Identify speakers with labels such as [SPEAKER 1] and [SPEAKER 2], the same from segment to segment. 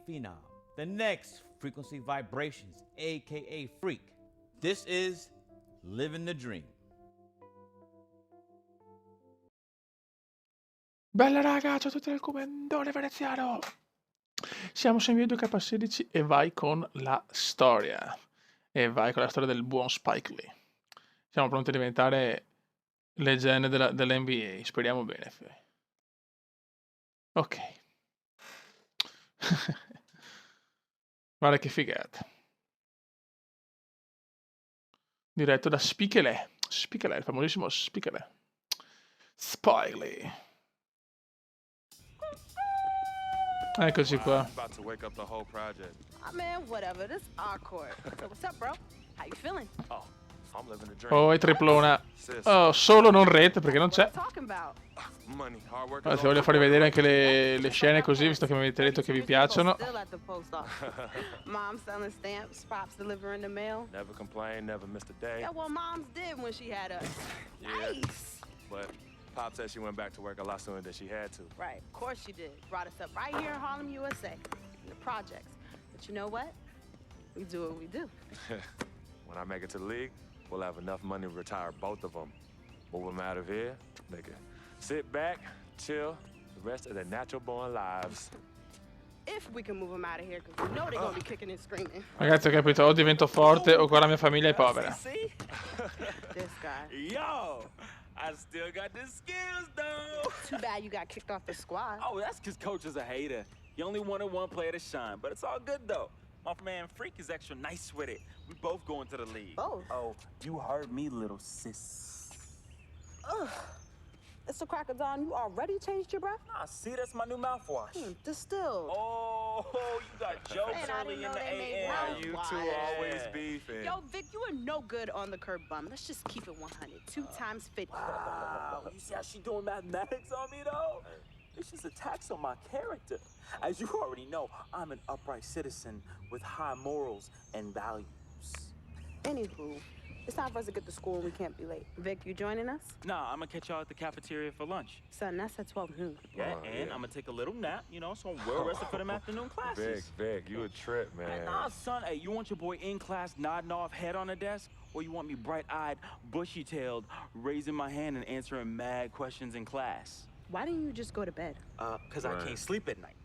[SPEAKER 1] phenom, the next frequency vibrations, aka freak. This is living the dream.
[SPEAKER 2] Bella raga, ciao a tutti del Comendone Veneziano. Siamo su Nvidia 2K16 e vai con la storia. E vai con la storia del buon Spike Lee. Siamo pronti a diventare leggende dell'NBA. Speriamo bene. Ok. Guarda che figata. Diretto da Spike Lee, il famosissimo Spike Lee. Spike Lee. Eccoci qua.
[SPEAKER 3] About to wake up the whole project.
[SPEAKER 4] Oh, man, whatever. This is our court. So what's up, bro? How you feeling?
[SPEAKER 3] Oh, I'm living the dream.
[SPEAKER 2] Oh, e triplona.
[SPEAKER 3] Sis,
[SPEAKER 2] Oh, solo non rete perché non c'è.
[SPEAKER 4] What are you talking about?
[SPEAKER 3] money, hard work.
[SPEAKER 2] Allora, ti voglio farvi vedere anche le scene così, visto che mi avete detto che vi piacciono.
[SPEAKER 4] Still at the post office. Mom selling stamps, pops delivering the mail.
[SPEAKER 3] Never complain, never missed a day.
[SPEAKER 4] Yeah, well, moms did when she had us.
[SPEAKER 3] Yeah.
[SPEAKER 4] Nice.
[SPEAKER 3] But Pop said she went back to work a lot sooner than she had to.
[SPEAKER 4] Right, of course she did. Brought us up right here in Harlem, USA, in the projects. But you know what? We do what we do.
[SPEAKER 3] When I make it to the league, we'll have enough money to retire both of them. Move them out of here, they can sit back, chill, the rest of their natural born lives.
[SPEAKER 4] If we can move them out of here, because we know they're going to be kicking and screaming.
[SPEAKER 2] Ragazzi, ho capito, o divento forte o qua la mia famiglia è povera.
[SPEAKER 5] See?
[SPEAKER 4] This guy.
[SPEAKER 5] Yo, I still got the skills, though.
[SPEAKER 4] Too bad you got kicked off the squad.
[SPEAKER 5] Oh, that's because Coach is a hater. He only wanted one player to shine, but it's all good, though. My man Freak is extra nice with it. We both going to the league.
[SPEAKER 4] Both?
[SPEAKER 5] Oh, you heard me, little sis.
[SPEAKER 4] Ugh. It's the crack of dawn. You already changed your breath?
[SPEAKER 5] Nah, see, that's my new mouthwash.
[SPEAKER 4] Distilled.
[SPEAKER 5] Oh, you got jokes
[SPEAKER 4] Man, I
[SPEAKER 5] early
[SPEAKER 4] didn't
[SPEAKER 5] in
[SPEAKER 4] know
[SPEAKER 5] the
[SPEAKER 4] they made
[SPEAKER 5] AM.
[SPEAKER 4] mouthwash.
[SPEAKER 3] You two
[SPEAKER 4] Why?
[SPEAKER 3] always beefing.
[SPEAKER 4] Yo, Vic, you are no good on the curb bum. Let's just keep it 100. 2 times 50.
[SPEAKER 5] Wow, you see how she doing mathematics on me, though? It's just a tax on my character. As you already know, I'm an upright citizen with high morals and values.
[SPEAKER 4] Anywho, it's time for us to get to school and we can't be late. Vic, you joining us?
[SPEAKER 5] Nah, I'm gonna catch y'all at the cafeteria for lunch.
[SPEAKER 4] Son, that's at 12 noon.
[SPEAKER 5] Yeah,
[SPEAKER 3] Oh,
[SPEAKER 5] and
[SPEAKER 3] yeah.
[SPEAKER 5] I'm gonna take a little nap, you know, so I'm well rested for them afternoon classes.
[SPEAKER 3] Vic, you a trip, man.
[SPEAKER 5] Nah, son, hey, you want your boy in class nodding off, head on the desk? Or you want me bright-eyed, bushy-tailed, raising my hand and answering mad questions in class?
[SPEAKER 4] Why didn't you just go to bed?
[SPEAKER 5] Cause I can't sleep at night.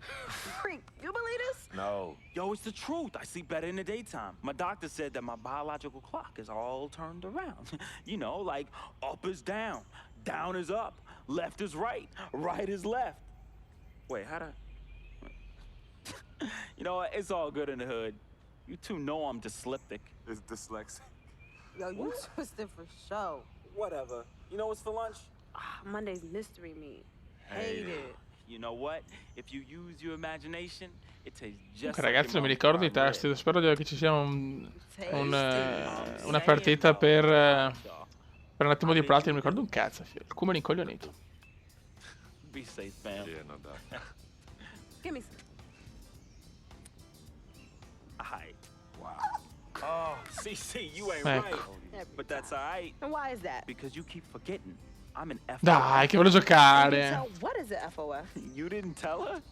[SPEAKER 4] Freak, you believe this?
[SPEAKER 3] No.
[SPEAKER 5] Yo, it's the truth. I sleep better in the daytime. My doctor said that my biological clock is all turned around. You know, like up is down, down is up, left is right, right is left. Wait, how'd I... You know what? It's all good in the hood. You two know I'm dyslexic.
[SPEAKER 3] It's dyslexic.
[SPEAKER 4] Yo, you twisted for show.
[SPEAKER 5] Whatever. You know what's for lunch?
[SPEAKER 4] Monday's mystery meat.
[SPEAKER 3] Hey.
[SPEAKER 4] Hate it.
[SPEAKER 5] You know what? If you use your imagination, it tastes just
[SPEAKER 2] Comunque,
[SPEAKER 5] like
[SPEAKER 2] ragazzi, non mi
[SPEAKER 5] your
[SPEAKER 2] ricordo i
[SPEAKER 5] prime rib.
[SPEAKER 2] tasti. Spero che ci sia una partita
[SPEAKER 5] Saying,
[SPEAKER 2] per
[SPEAKER 5] though.
[SPEAKER 2] un attimo di pratica. Non mi ricordo un cazzo. Il cume rincoglionito.
[SPEAKER 5] Be safe, fam.
[SPEAKER 3] Yeah, no doubt.
[SPEAKER 4] Give me some.
[SPEAKER 5] Aight.
[SPEAKER 3] Wow.
[SPEAKER 5] Oh, CC, you ain't
[SPEAKER 2] Ecco.
[SPEAKER 5] right.
[SPEAKER 4] Every
[SPEAKER 5] But that's
[SPEAKER 4] time.
[SPEAKER 5] alright,
[SPEAKER 4] And why is that?
[SPEAKER 5] because you keep forgetting. I'm an F.
[SPEAKER 2] Dai, che voglio
[SPEAKER 4] Can you
[SPEAKER 2] giocare.
[SPEAKER 4] tell what is a FOF?
[SPEAKER 5] You didn't tell her?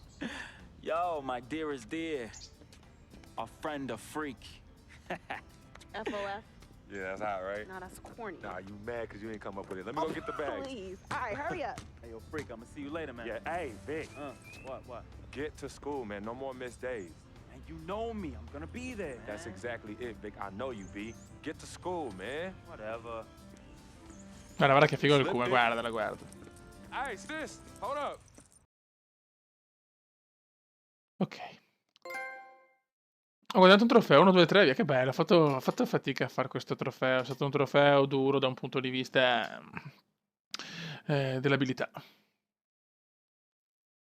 [SPEAKER 5] Yo, my dearest dear. A friend of Freak.
[SPEAKER 4] FOF?
[SPEAKER 3] Yeah, that's hot, right?
[SPEAKER 4] No, that's corny.
[SPEAKER 3] Nah, you mad because you ain't come up with it. Let me go get the bags.
[SPEAKER 4] Please. All right, hurry up.
[SPEAKER 5] Hey, yo, Freak, I'm gonna see you later, man.
[SPEAKER 3] Yeah, hey, Vic,
[SPEAKER 5] What?
[SPEAKER 3] get to school, man. No more missed days.
[SPEAKER 5] And you know me, I'm gonna be there, man.
[SPEAKER 3] That's exactly it, Vic. I know you, B. Get to school, man.
[SPEAKER 5] Whatever.
[SPEAKER 2] Guarda che figo il cume, guardala, guarda.
[SPEAKER 3] Hey, sis, hold up.
[SPEAKER 2] Ok. Ho guardato un trofeo, 1, 2, 3, via, che bello. Ho fatto fatica a fare questo trofeo. È stato un trofeo duro da un punto di vista dell'abilità.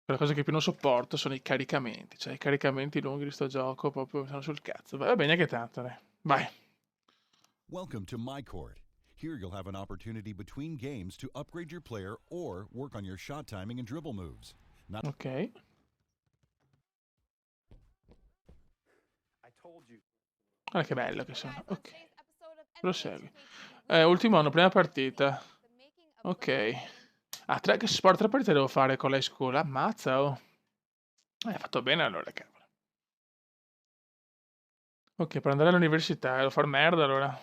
[SPEAKER 2] La cosa che più non sopporto sono i caricamenti. Cioè, i caricamenti lunghi di sto gioco proprio mi stanno sul cazzo. Va bene che tanto, dai. Vai.
[SPEAKER 6] Welcome to My Court. Here you'll have an opportunity between games to upgrade your player or work on your shot timing and dribble moves. Not
[SPEAKER 2] Ok.
[SPEAKER 5] I told you.
[SPEAKER 2] Guarda che bello che sono. Ok. Prosegui. Ultimo anno, prima partita. Ok. Ah, sport 3 partite devo fare con l'high school. Ammazza, oh. Hai fatto bene allora, cavolo. Ok, per andare all'università devo far merda allora.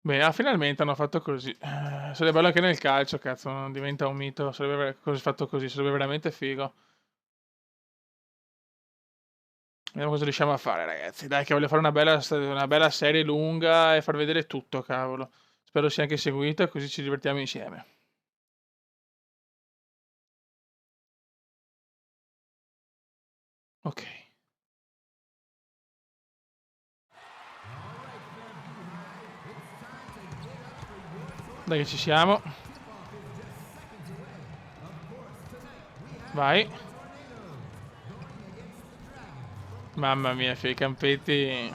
[SPEAKER 2] Bene, finalmente hanno fatto così. Sarebbe bello anche nel calcio, cazzo, non diventa un mito. Fatto così, sarebbe veramente figo. Vediamo cosa riusciamo a fare, ragazzi. Dai, che voglio fare una bella serie lunga e far vedere tutto, cavolo. Spero sia anche seguito e così ci divertiamo insieme. Ok. Dai che ci siamo. Vai. Mamma mia, i campetti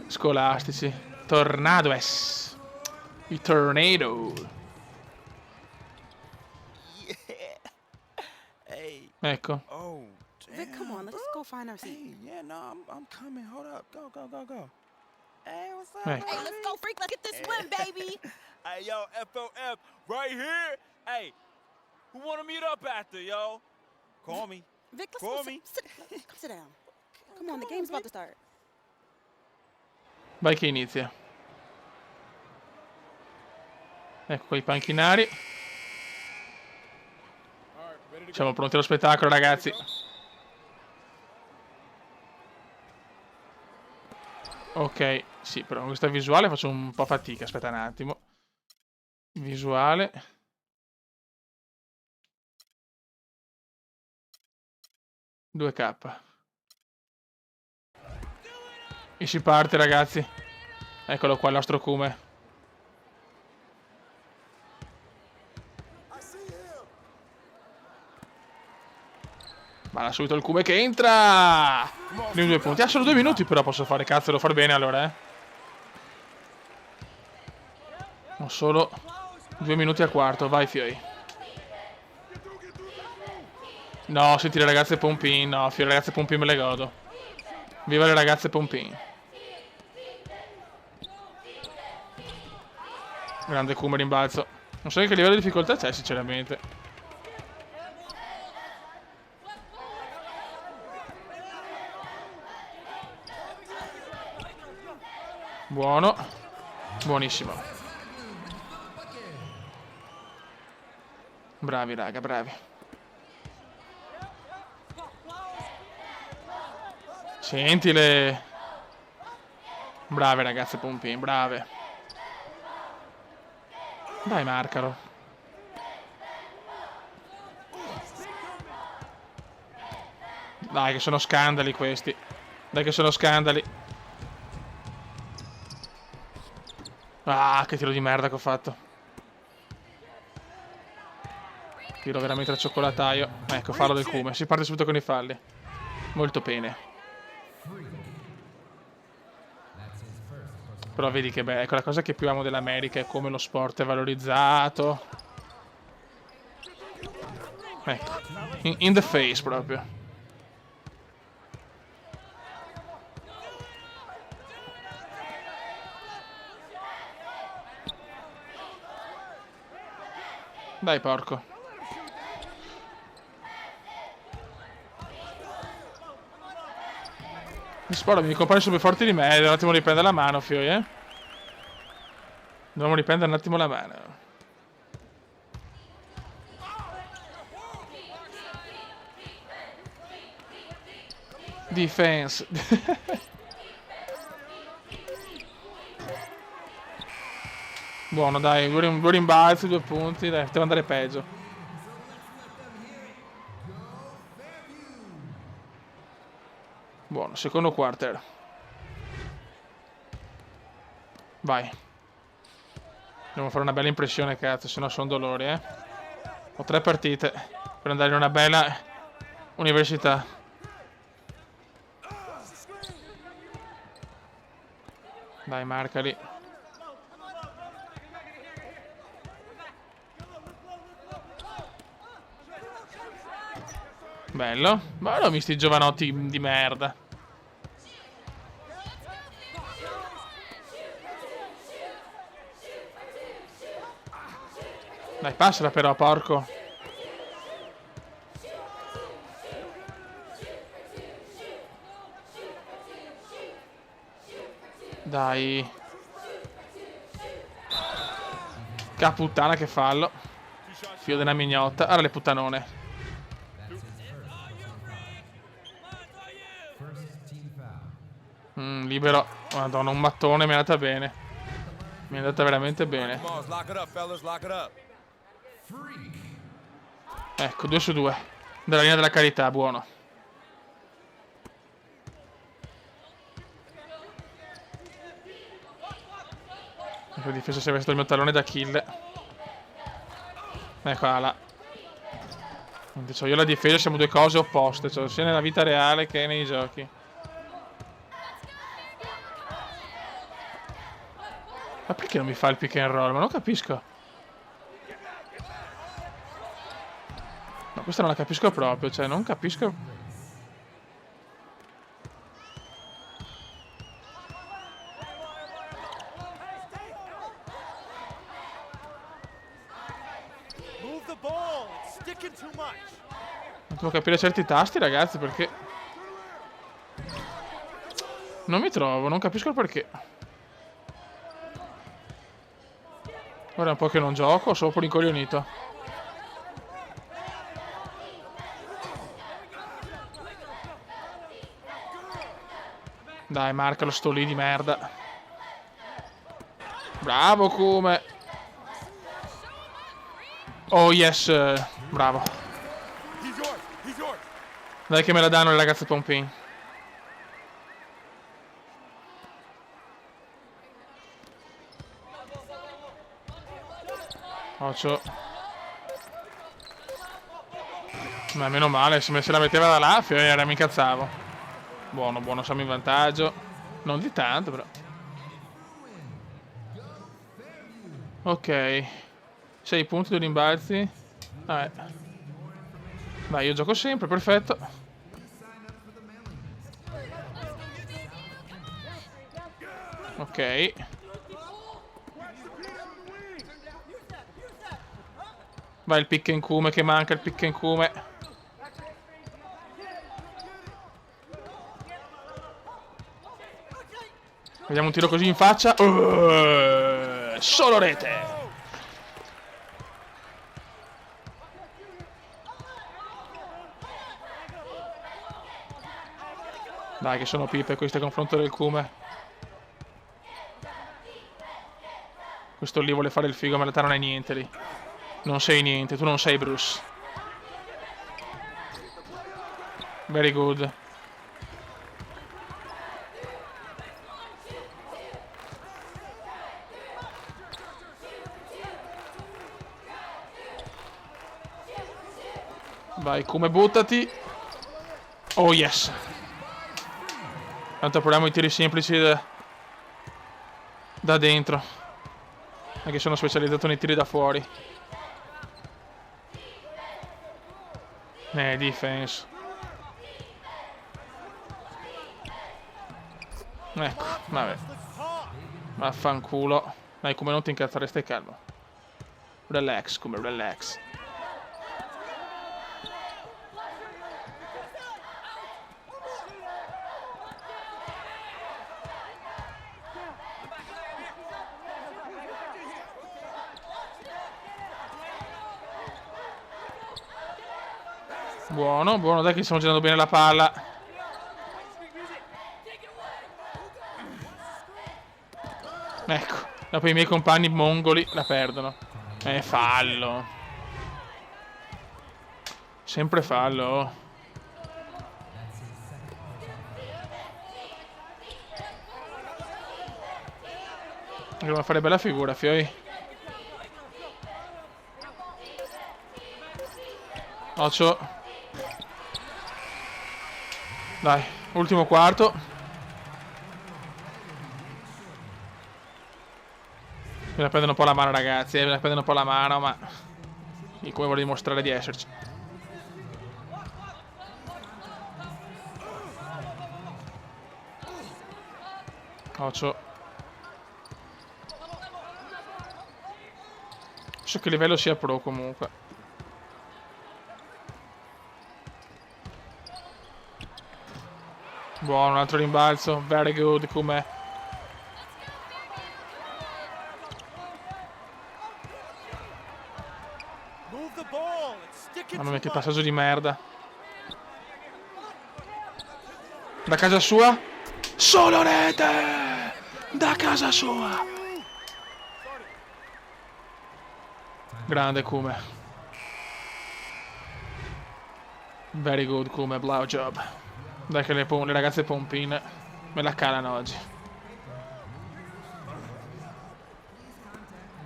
[SPEAKER 2] scolastici. Tornadoes. I tornado.
[SPEAKER 5] Yeah. Hey.
[SPEAKER 2] Ecco.
[SPEAKER 5] Oh, damn.
[SPEAKER 4] Vic, come on, let's go find our seat.
[SPEAKER 5] Hey, yeah, no, I'm coming. Hold up. Go. Hey, what's up?
[SPEAKER 2] Hey.
[SPEAKER 4] Hey, let's go, freak. Let's get this win, baby.
[SPEAKER 5] Hey, yo, FOF, right here. Hey, who wanna meet up after, yo? Call me.
[SPEAKER 4] Vic, let's
[SPEAKER 5] Call
[SPEAKER 4] go.
[SPEAKER 5] me.
[SPEAKER 4] Come sit down. Come on, the game's about to start.
[SPEAKER 2] Vai che inizia. Ecco qua i panchinari. Siamo pronti allo spettacolo, ragazzi. Ok, sì, però con questa visuale faccio un po' fatica. Aspetta un attimo. Visuale. "2K". E si parte, ragazzi. Eccolo qua il nostro Kume. Ma subito il Kume che entra. Primi 2 punti. Ah, solo 2 minuti però posso fare. Cazzo, devo far bene allora, Ho solo 2 minuti a quarto. Vai, Fioi. No, senti le ragazze Pompin. No, Fioi, le ragazze Pompin me le godo. Viva le ragazze Pompin. Grande Kume rimbalzo. Non so che livello di difficoltà c'è, sinceramente. Buono. Buonissimo. Bravi, raga, bravi. Sentile. Brave ragazze Pompin, brave. Dai, marcalo. Dai, che sono scandali questi. Dai, che sono scandali. Ah, che tiro di merda che ho fatto. Tiro veramente al cioccolataio. Ecco, fallo del Kume. Si parte subito con i falli. Molto bene. Però vedi che beh, ecco la cosa che più amo dell'America è come lo sport è valorizzato. Ecco, in the face proprio. Dai, porco. Spero mi compare super forti di me. Devo un attimo riprendere la mano, Fioi, Dobbiamo riprendere un attimo la mano. Defense. Buono, dai, due rimbalzi, 2 punti. Dai, devo andare peggio. Buono, secondo quarter. Vai. Devo fare una bella impressione, cazzo, se no sono dolori, Ho 3 partite per andare in una bella università. Dai, marcali. Bello. Bello, mi sti giovanotti di merda. Dai, passala però, porco. Dai. Caputtana che fallo. Figlio della mignotta. Allora le puttanone. Libero. Madonna, un mattone mi è andata bene. Mi è andata veramente bene. Ecco, 2 su 2. Dalla linea della carità, buono. Ecco, la difesa si è messo il mio tallone da kill. Eccola là. Cioè, io e la difesa siamo due cose opposte, cioè, sia nella vita reale che nei giochi. Ma perché non mi fa il pick and roll? Ma non capisco. No, questa non la capisco proprio, cioè non capisco. Non devo capire certi tasti, ragazzi, perché non mi trovo, non capisco il perché. Ora è un po' che non gioco, sono un po' rincoglionito. Dai, marcalo sto lì di merda. Bravo Kume. Oh yes, bravo. Dai che me la danno le ragazze Pompin. Occhio. Ma meno male, se la metteva da là, mi incazzavo. Buono, buono, siamo in vantaggio. Non di tanto, però. Ok. 6 punti, 2 rimbalzi. Vabbè. Dai, io gioco sempre, perfetto. Ok. Vai il pick and Kume che manca, il pick and Kume. Vediamo un tiro così in faccia. Solo rete. Dai che sono pipe queste confronto del Kume. Questo lì vuole fare il figo, ma in realtà non è niente lì. Non sei niente, tu non sei Bruce. Very good. Vai, Kume, buttati. Oh yes. Tanto proviamo i tiri semplici da dentro. Anche sono specializzato nei tiri da fuori. Defense. Ecco, vabbè. Vaffanculo. Dai, come non ti incazzare, stai calmo. Relax, come relax. Buono, buono, dai che stiamo girando bene la palla. Ecco, dopo i miei compagni mongoli la perdono. Fallo. Sempre fallo. Dobbiamo fare bella figura, fioi. Occhio. Dai, ultimo quarto. Me la prendono un po' la mano, ragazzi. Me la prendono un po' la mano, ma come voglio dimostrare di esserci. Occhio. So che livello sia pro comunque. Buono, un altro rimbalzo. Very good, come. Mamma mia, che passaggio di merda. Da casa sua? Solo rete! Da casa sua! Grande Kume. Very good Kume, blow job. Dai che le ragazze pompine me la calano oggi.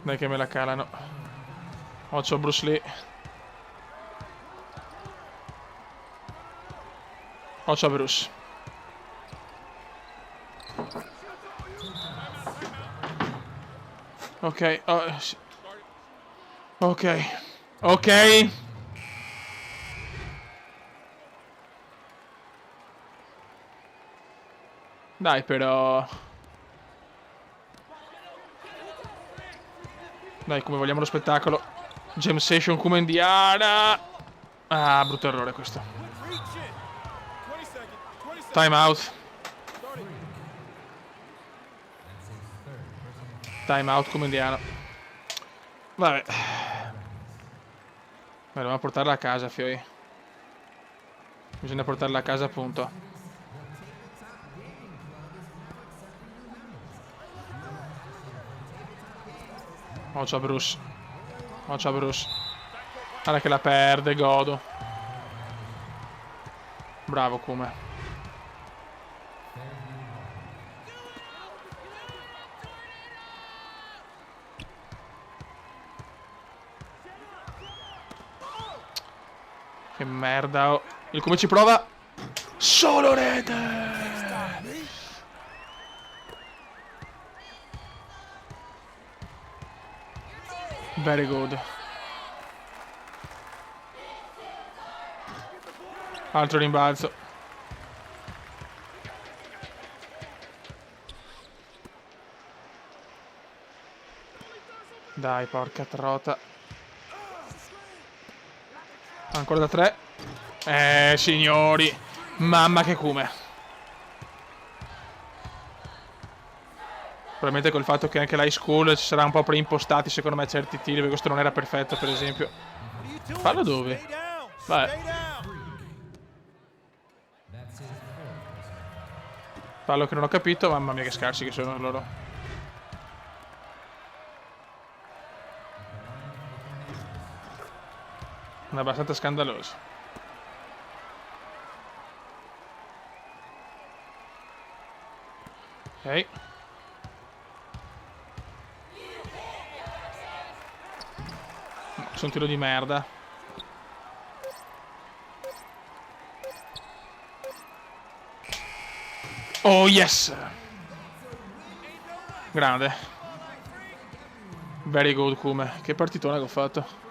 [SPEAKER 2] Dai che me la calano. Occhio Bruce Lee. Occhio Bruce. Ok, ok, ok. Dai però. Dai, come vogliamo lo spettacolo. Jam session come Indiana. Ah, brutto errore questo. Time out. Time out come Indiana. Vabbè. Dobbiamo portarla a casa, fioi. Bisogna portarla a casa, appunto. Occhio a Bruce. Occhio a Bruce. Guarda che la perde, godo. Bravo Kume. Che merda. Oh. Il Kume ci prova. Solo rete. Very good. Altro rimbalzo. Dai, porca trota. Ancora da 3. Signori. Mamma che Kume. Probabilmente col fatto che anche l'high school ci sarà un po' preimpostati secondo me certi tiri, perché questo non era perfetto per esempio. Fallo dove? Vabbè. Fallo che non ho capito, mamma mia che scarsi che sono loro. È abbastanza scandaloso. Ok. Sono un tiro di merda. Oh yes. Grande. Very good Kume. Che partitone che ho fatto.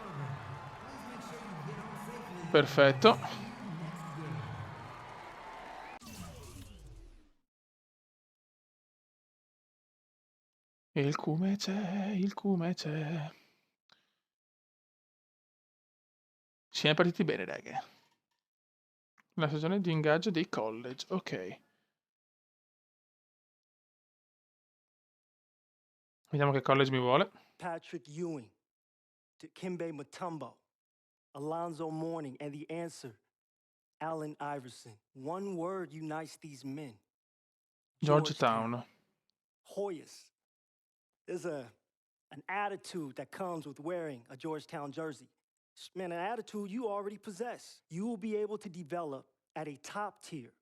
[SPEAKER 2] Perfetto. Il Kume c'è, il Kume c'è. Siamo partiti bene, raga. La stagione di ingaggio dei college, ok. Vediamo che college mi vuole.
[SPEAKER 7] Patrick Ewing, Dikembe Mutombo, Alonzo Mourning, and the answer, Allen Iverson. One word unites these men.
[SPEAKER 2] Georgetown.
[SPEAKER 7] Hoyas. There's an attitude that comes with wearing a Georgetown jersey. Man, an attitude you already possess. You will be able to develop at a top-tier,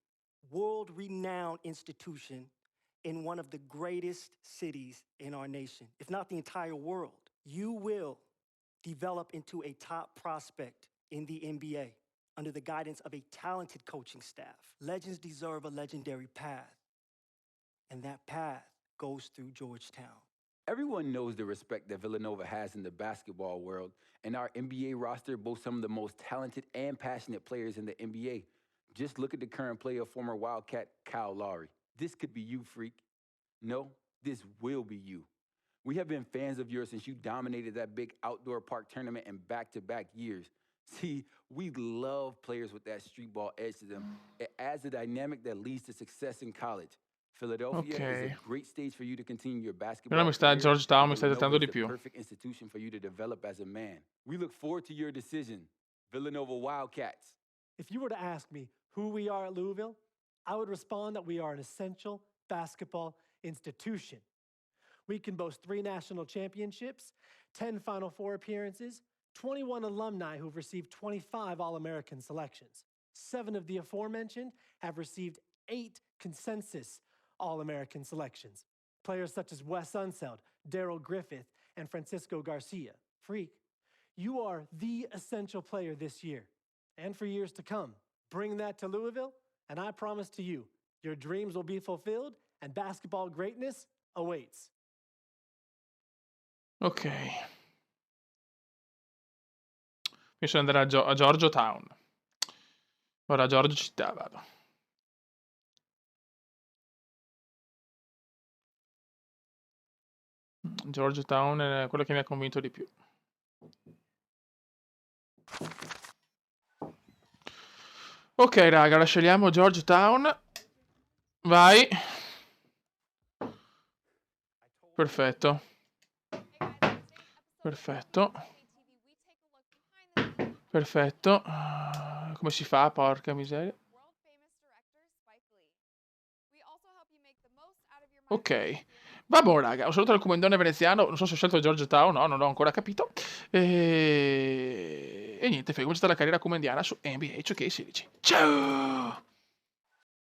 [SPEAKER 7] world-renowned institution in one of the greatest cities in our nation, if not the entire world. You will develop into a top prospect in the NBA under the guidance of a talented coaching staff. Legends deserve a legendary path, and that path goes through Georgetown.
[SPEAKER 8] Everyone knows the respect that Villanova has in the basketball world, and our NBA roster boasts some of the most talented and passionate players in the NBA. Just look at the current player, former Wildcat Kyle Lowry. This could be you, freak. No, this will be you. We have been fans of yours since you dominated that big outdoor park tournament in back-to-back years. See, we love players with that street ball edge to them. It adds a dynamic that leads to success in college. Philadelphia is
[SPEAKER 2] Ok.
[SPEAKER 8] a great stage for you to continue your
[SPEAKER 2] Ora
[SPEAKER 8] basketball
[SPEAKER 2] mi sta
[SPEAKER 8] career.
[SPEAKER 2] Georgetown, mi sta
[SPEAKER 8] Villanova
[SPEAKER 2] tentando
[SPEAKER 8] is
[SPEAKER 2] di
[SPEAKER 8] the
[SPEAKER 2] più.
[SPEAKER 8] perfect institution for you to develop as a man. We look forward to your decision, Villanova Wildcats.
[SPEAKER 9] If you were to ask me who we are at Louisville, I would respond that we are an essential basketball institution. We can boast 3 national championships, 10 Final Four appearances, 21 alumni who've received 25 All-American selections. 7 of the aforementioned have received 8 consensus All-American selections. Players such as Wes Unseld, Daryl Griffith, and Francisco Garcia. Freak, you are the essential player this year and for years to come. Bring that to Louisville, and I promise to you, your dreams will be fulfilled and basketball greatness awaits.
[SPEAKER 2] Ok. Penso di andare a Georgetown. Ora a Giorgio città vado. Georgetown è quello che mi ha convinto di più. Ok raga, ora scegliamo Georgetown. Vai. Perfetto. Perfetto. Perfetto. Come si fa? Porca miseria. Ok. Vabbè raga, un saluto al comandone veneziano. Non so se ho scelto Georgetown, no, non l'ho ancora capito. E niente, comincia la carriera comandiana su NBA 2K16. Ciao!